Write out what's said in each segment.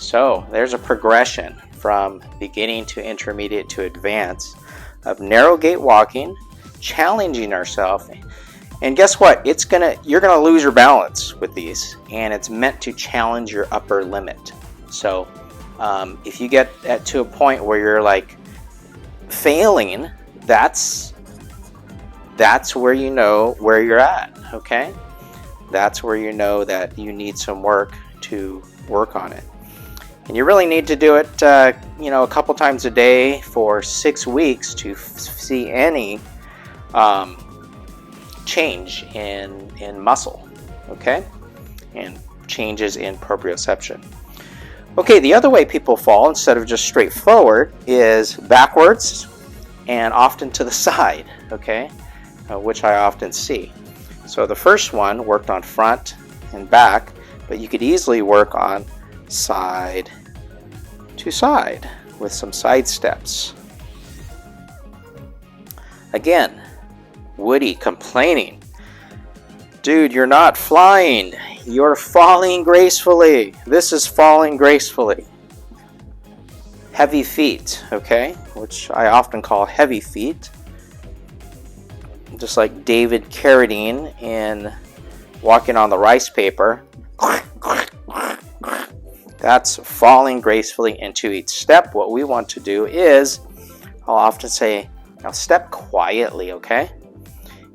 So there's a progression from beginning to intermediate to advanced of narrow gait walking, challenging ourselves. And guess what? You're gonna lose your balance with these, and it's meant to challenge your upper limit. So if you get to a point where you're like failing, that's where you know where you're at. Okay, that's where you know that you need some work to work on it. And you really need to do it, a couple times a day for 6 weeks to see any change in muscle, okay, and changes in proprioception. Okay, the other way people fall, instead of just straight forward, is backwards and often to the side, okay, which I often see. So the first one worked on front and back, but you could easily work on side to side with some side steps. Again, Woody complaining, dude, you're not flying, you're falling gracefully. This is falling gracefully. Heavy feet, okay, which I often call heavy feet, just like David Carradine in Walking on the Rice Paper. That's falling gracefully into each step. What we want to do is, I'll often say, now step quietly, okay?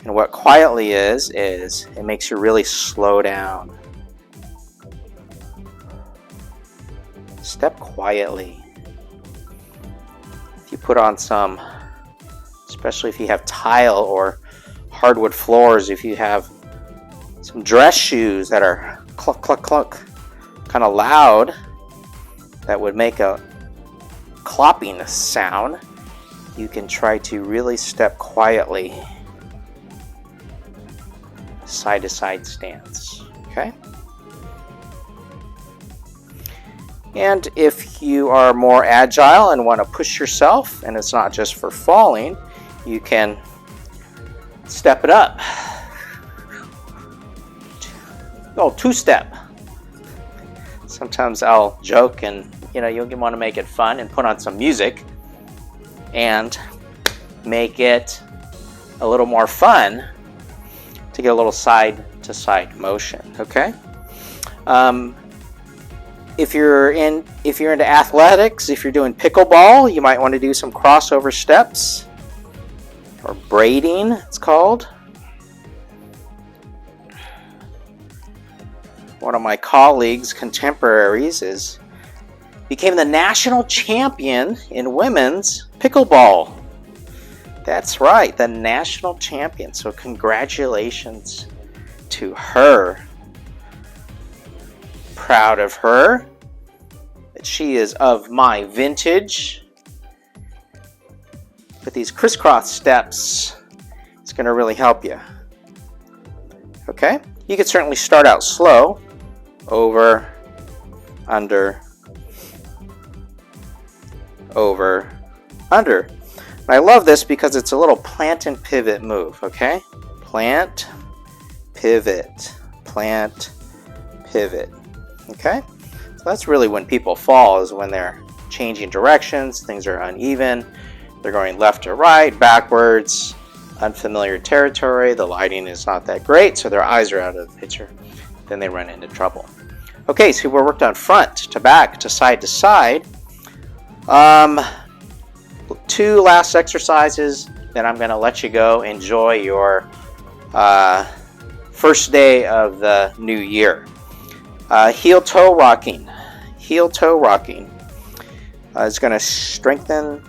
And what quietly is it makes you really slow down. Step quietly. If you put on some, especially if you have tile or hardwood floors, if you have some dress shoes that are cluck, cluck, cluck, kind of loud, that would make a clopping sound, you can try to really step quietly. Side to side stance, okay? And if you are more agile and want to push yourself, and it's not just for falling, you can step it up. Oh, two-step. Sometimes I'll joke and you'll want to make it fun and put on some music and make it a little more fun to get a little side to side motion, okay? If you're into athletics, if you're doing pickleball, you might want to do some crossover steps, or braiding it's called. One of my colleagues, contemporaries, became the national champion in women's pickleball. That's right, the national champion. So congratulations to her. Proud of her. That she is of my vintage. But these crisscross steps, it's going to really help you. Okay? You could certainly start out slow. Over, under, over, under. And I love this because it's a little plant and pivot move, okay? Plant, pivot, plant, pivot, okay? So that's really when people fall, is when they're changing directions, things are uneven, they're going left to right, backwards, unfamiliar territory, the lighting is not that great, so their eyes are out of the picture, then they run into trouble. Okay, so we worked on front to back to side to side. 2 last exercises, then I'm going to let you go enjoy your first day of the new year. Heel toe rocking. Heel toe rocking is going to strengthen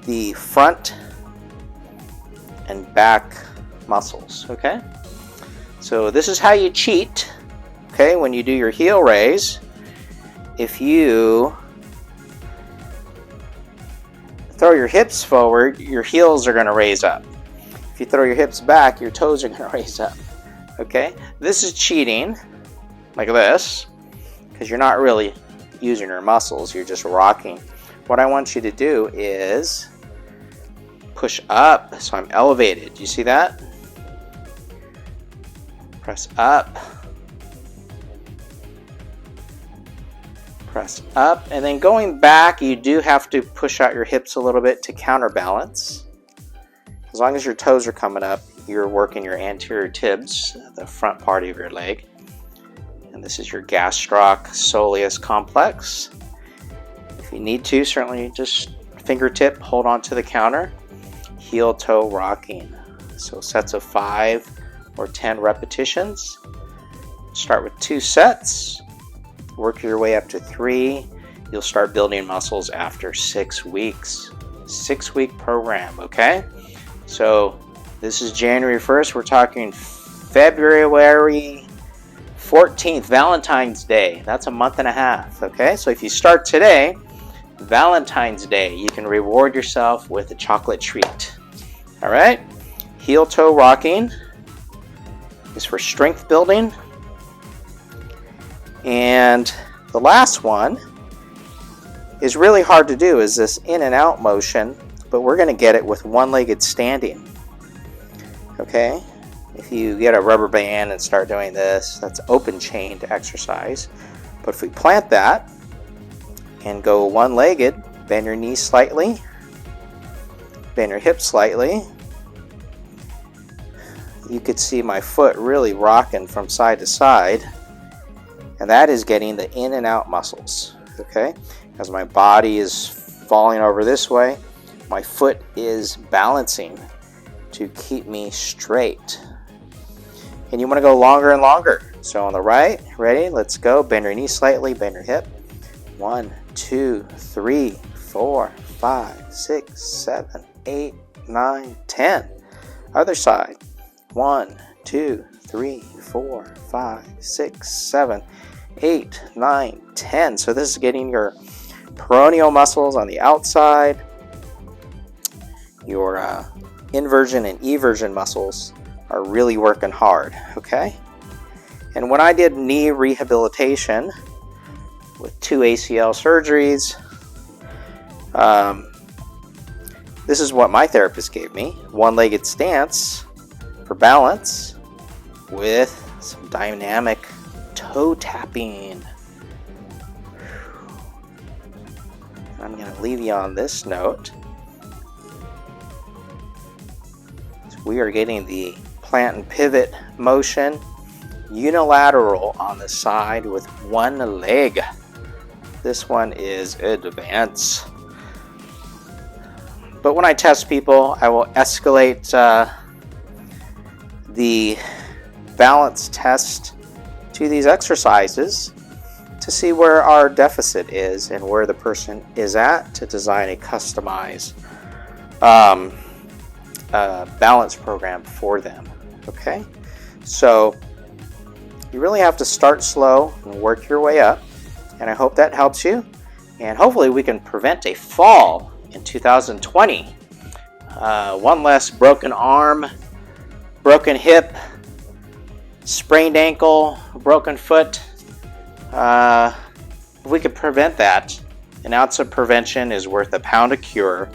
the front and back muscles, okay? So this is how you cheat, okay, when you do your heel raise. If you throw your hips forward, your heels are going to raise up. If you throw your hips back, your toes are going to raise up, okay? This is cheating, like this, because you're not really using your muscles, you're just rocking. What I want you to do is push up, so I'm elevated. Do you see that? Press up. Press up, and then going back, you do have to push out your hips a little bit to counterbalance. As long as your toes are coming up, you're working your anterior tibs, the front part of your leg. And this is your gastroc-soleus complex. If you need to, certainly just fingertip, hold on to the counter. Heel-toe rocking. So sets of 5 or 10 repetitions. Start with 2 sets. Work your way up to 3. You'll start building muscles after 6 weeks. 6-week program, okay? So this is January 1st. We're talking February 14th, Valentine's Day. That's a month and a half, okay? So if you start today, Valentine's Day, you can reward yourself with a chocolate treat. All right? Heel-toe rocking is for strength building. And the last one is really hard to do, is this in and out motion, but we're going to get it with one-legged standing. Okay? If you get a rubber band and start doing this, that's open chained exercise. But if we plant that and go one-legged, bend your knees slightly, bend your hips slightly, you could see my foot really rocking from side to side. And that is getting the in and out muscles, okay? As my body is falling over this way, my foot is balancing to keep me straight. And you want to go longer and longer. So on the right, ready? Let's go. Bend your knee slightly, bend your hip. 1, 2, 3, 4, 5, 6, 7, 8, 9, 10. Other side. 1, 2, 3, 4, 5, 6, 7, 8, 9, 10. So this is getting your peroneal muscles on the outside, your inversion and eversion muscles are really working hard, okay? And when I did knee rehabilitation with 2 ACL surgeries, this is what my therapist gave me. One-legged stance for balance with some dynamic toe tapping. I'm going to leave you on this note. So we are getting the plant and pivot motion unilateral on the side with one leg. This one is advanced. But when I test people, I will escalate the balance test to these exercises to see where our deficit is and where the person is at to design a customized balance program for them. Okay, so you really have to start slow and work your way up, and I hope that helps you, and hopefully we can prevent a fall in 2020. One less broken arm, broken hip, sprained ankle, broken foot. If we could prevent that, an ounce of prevention is worth a pound of cure.